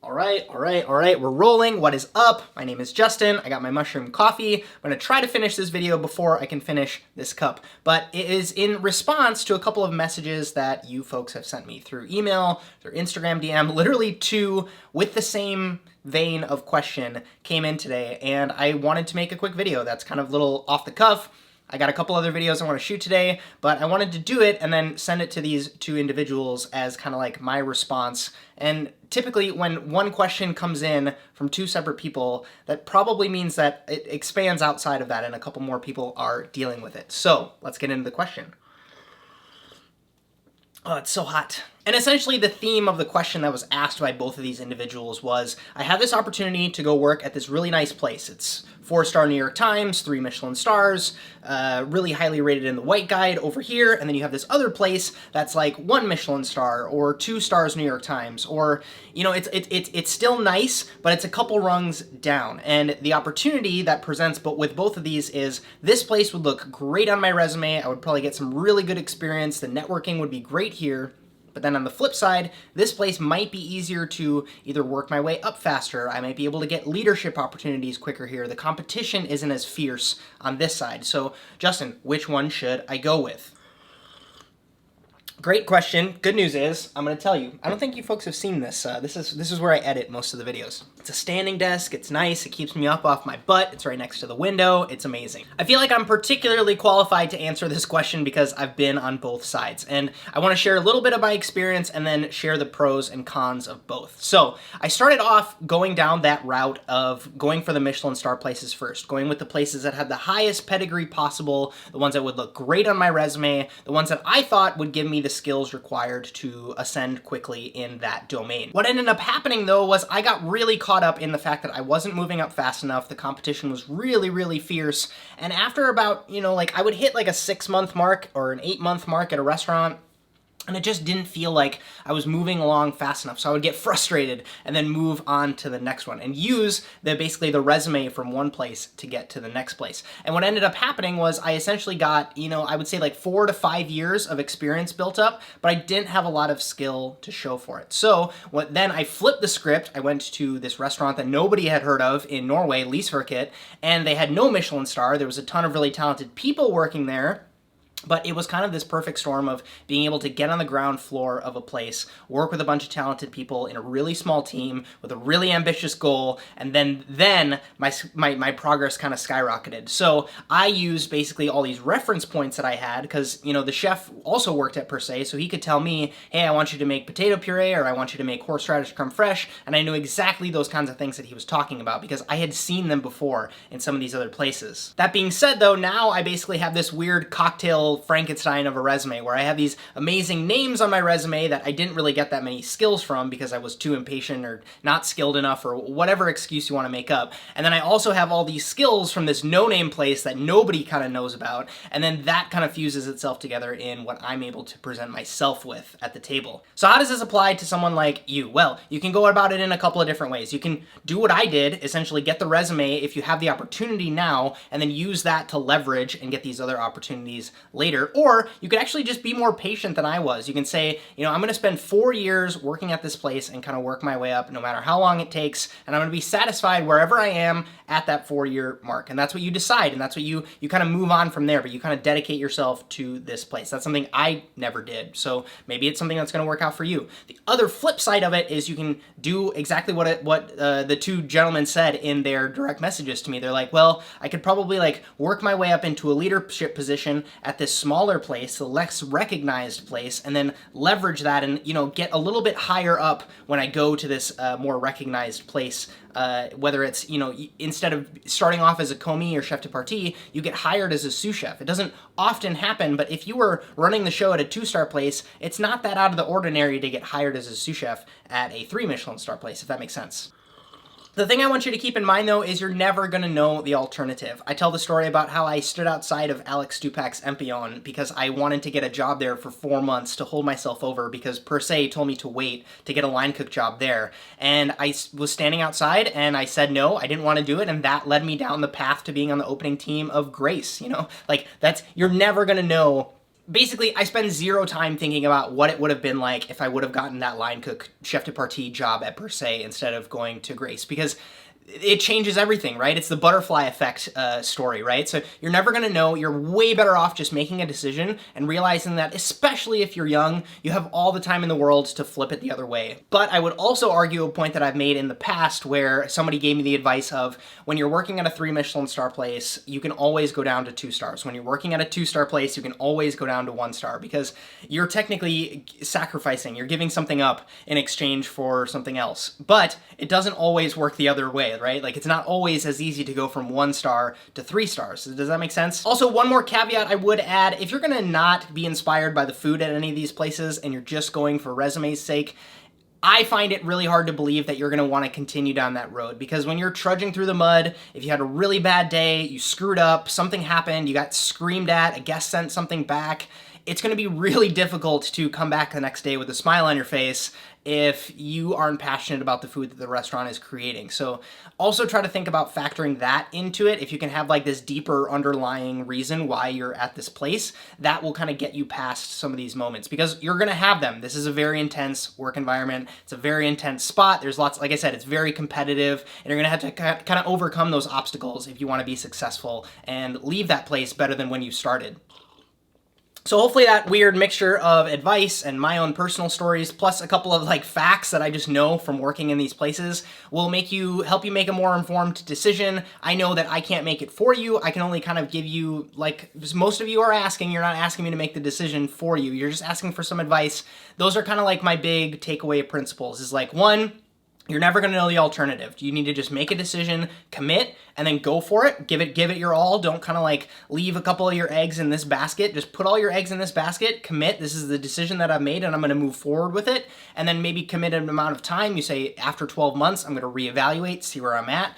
All right, we're rolling. What is up? My name is Justin. I got my mushroom coffee. I'm gonna try to finish this video before I can finish this cup. But it is in response to a couple of messages that you folks have sent me through email, through Instagram DM, literally two with the same vein of question came in today, and I wanted to make a quick video that's kind of a little off the cuff. I got a couple other videos I want to shoot today, but I wanted to do it and then send it to these two individuals as kind of like my response. And typically when one question comes in from two separate people, that probably means that it expands outside of that and a couple more people are dealing with it. So let's get into the question. Oh, it's so hot. And essentially the theme of the question that was asked by both of these individuals was, I have this opportunity to go work at this really nice place. It's 4-star New York Times, 3 Michelin stars, really highly rated in the White Guide over here, and then you have this other place that's like 1 Michelin star or 2 stars New York Times, or, you know, it's still nice, but it's a couple rungs down. And the opportunity that presents with both of these is, this place would look great on my resume, I would probably get some really good experience, the networking would be great here. But then on the flip side, this place might be easier to either work my way up faster, I might be able to get leadership opportunities quicker here, the competition isn't as fierce on this side. So, Justin, which one should I go with? Great question. Good news is, I'm going to tell you, I don't think you folks have seen this. This is where I edit most of the videos. It's a standing desk, it's nice, it keeps me up off my butt, it's right next to the window, it's amazing. I feel like I'm particularly qualified to answer this question because I've been on both sides, and I want to share a little bit of my experience and then share the pros and cons of both. So, I started off going down that route of going for the Michelin star places first, going with the places that had the highest pedigree possible, the ones that would look great on my resume, the ones that I thought would give me the skills required to ascend quickly in that domain. What ended up happening though was I got really caught up in the fact that I wasn't moving up fast enough, the competition was really, really fierce, and after about, you know, like I would hit like a 6-month mark or an 8-month mark at a restaurant, and it just didn't feel like I was moving along fast enough. So I would get frustrated and then move on to the next one and use basically the resume from one place to get to the next place. And what ended up happening was I essentially got, you know, I would say like 4 to 5 years of experience built up, but I didn't have a lot of skill to show for it. So then I flipped the script. I went to this restaurant that nobody had heard of in Norway, Lysverket, and they had no Michelin star. There was a ton of really talented people working there. But it was kind of this perfect storm of being able to get on the ground floor of a place, work with a bunch of talented people in a really small team with a really ambitious goal, and then my progress kind of skyrocketed. So I used basically all these reference points that I had, because, you know, the chef also worked at Per Se, so he could tell me, hey, I want you to make potato puree, or I want you to make horseradish creme fraiche, and I knew exactly those kinds of things that he was talking about because I had seen them before in some of these other places. That being said though, now I basically have this weird cocktail Frankenstein of a resume where I have these amazing names on my resume that I didn't really get that many skills from because I was too impatient or not skilled enough or whatever excuse you want to make up. And then I also have all these skills from this no-name place that nobody kind of knows about, and then that kind of fuses itself together in what I'm able to present myself with at the table. So how does this apply to someone like you? Well, you can go about it in a couple of different ways. You can do what I did, essentially get the resume if you have the opportunity now, and then use that to leverage and get these other opportunities later, or you could actually just be more patient than I was. You can say, you know, I'm going to spend 4 years working at this place and kind of work my way up no matter how long it takes, and I'm going to be satisfied wherever I am at that 4-year mark. And that's what you decide, and that's what you kind of move on from there, but you kind of dedicate yourself to this place. That's something I never did, so maybe it's something that's going to work out for you. The other flip side of it is you can do exactly what the two gentlemen said in their direct messages to me. They're like, well, I could probably like work my way up into a leadership position at this smaller place, the less recognized place, and then leverage that and, you know, get a little bit higher up when I go to this more recognized place. Whether it's, you know, instead of starting off as a commis or chef de partie, you get hired as a sous chef. It doesn't often happen, but if you were running the show at a 2-star place, it's not that out of the ordinary to get hired as a sous chef at a 3 Michelin star place, if that makes sense. The thing I want you to keep in mind, though, is you're never going to know the alternative. I tell the story about how I stood outside of Alex Stupak's Empion because I wanted to get a job there for 4 months to hold myself over because Per Se told me to wait to get a line cook job there. And I was standing outside and I said no, I didn't want to do it, and that led me down the path to being on the opening team of Grace, you know? Like, you're never going to know basically, I spend zero time thinking about what it would have been like if I would have gotten that line cook chef de partie job at Per Se instead of going to Grace, because it changes everything, right? It's the butterfly effect story, right? So you're never gonna know. You're way better off just making a decision and realizing that, especially if you're young, you have all the time in the world to flip it the other way. But I would also argue a point that I've made in the past where somebody gave me the advice of, when you're working at a 3 Michelin star place, you can always go down to 2 stars. When you're working at a 2-star place, you can always go down to 1 star, because you're technically sacrificing, you're giving something up in exchange for something else. But it doesn't always work the other way, right? Like, it's not always as easy to go from 1 star to 3 stars. Does that make sense? Also, one more caveat I would add: if you're gonna not be inspired by the food at any of these places and you're just going for resume's sake, I find it really hard to believe that you're gonna wanna continue down that road, because when you're trudging through the mud, if you had a really bad day, you screwed up, something happened, you got screamed at, a guest sent something back, it's gonna be really difficult to come back the next day with a smile on your face if you aren't passionate about the food that the restaurant is creating. So also try to think about factoring that into it. If you can have like this deeper underlying reason why you're at this place, that will kind of get you past some of these moments, because you're gonna have them. This is a very intense work environment. It's a very intense spot. There's lots, like I said, it's very competitive, and you're gonna have to kind of overcome those obstacles if you wanna be successful and leave that place better than when you started. So hopefully that weird mixture of advice and my own personal stories, plus a couple of like facts that I just know from working in these places, will help you make a more informed decision. I know that I can't make it for you. I can only kind of give you, like most of you are asking, you're not asking me to make the decision for you. You're just asking for some advice. Those are kind of like my big takeaway principles, is like, one, you're never gonna know the alternative. You need to just make a decision, commit, and then go for it. Give it your all. Don't kind of like leave a couple of your eggs in this basket. Just put all your eggs in this basket, commit. This is the decision that I've made and I'm gonna move forward with it. And then maybe commit an amount of time. You say, after 12 months, I'm gonna reevaluate, see where I'm at.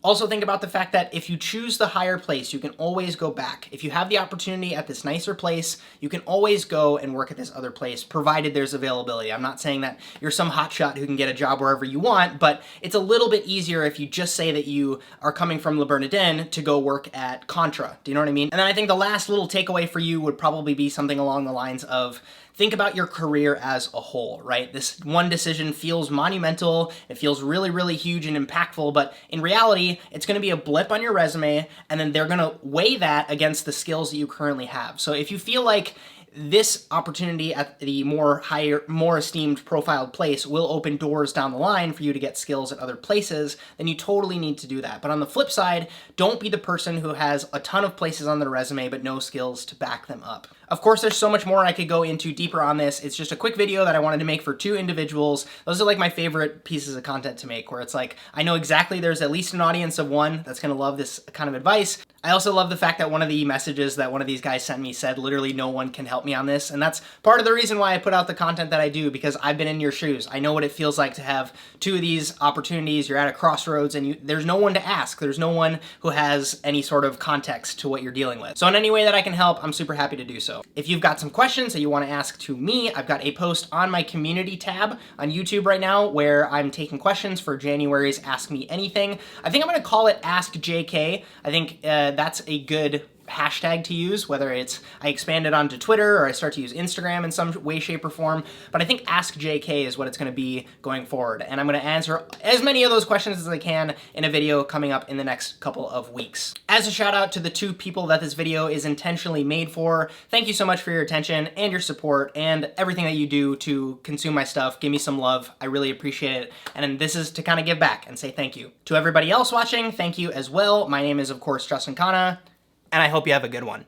Also think about the fact that if you choose the higher place, you can always go back. If you have the opportunity at this nicer place, you can always go and work at this other place, provided there's availability. I'm not saying that you're some hotshot who can get a job wherever you want, but it's a little bit easier if you just say that you are coming from Le Bernardin to go work at Contra. Do you know what I mean? And then I think the last little takeaway for you would probably be something along the lines of, think about your career as a whole, right? This one decision feels monumental, it feels really, really huge and impactful, but in reality, it's gonna be a blip on your resume, and then they're gonna weigh that against the skills that you currently have. So if you feel like this opportunity at the more esteemed profiled place will open doors down the line for you to get skills at other places, then you totally need to do that. But on the flip side, don't be the person who has a ton of places on their resume but no skills to back them up. Of course, there's so much more I could go into deeper on this. It's just a quick video that I wanted to make for 2 individuals. Those are like my favorite pieces of content to make, where it's like, I know exactly there's at least an audience of 1 that's gonna love this kind of advice. I also love the fact that one of the messages that one of these guys sent me said, literally no one can help me on this. And that's part of the reason why I put out the content that I do, because I've been in your shoes. I know what it feels like to have 2 of these opportunities. You're at a crossroads and there's no one to ask. There's no one who has any sort of context to what you're dealing with. So in any way that I can help, I'm super happy to do so. If you've got some questions that you want to ask to me, I've got a post on my community tab on YouTube right now where I'm taking questions for January's Ask Me Anything. I think I'm going to call it Ask JK. I think that's a good hashtag to use, whether it's I expand it onto Twitter or I start to use Instagram in some way, shape, or form. But I think Ask JK is what it's going to be going forward. And I'm going to answer as many of those questions as I can in a video coming up in the next couple of weeks. As a shout out to the 2 people that this video is intentionally made for, thank you so much for your attention and your support and everything that you do to consume my stuff. Give me some love. I really appreciate it. And this is to kind of give back and say thank you. To everybody else watching, thank you as well. My name is, of course, Justin Khanna, and I hope you have a good one.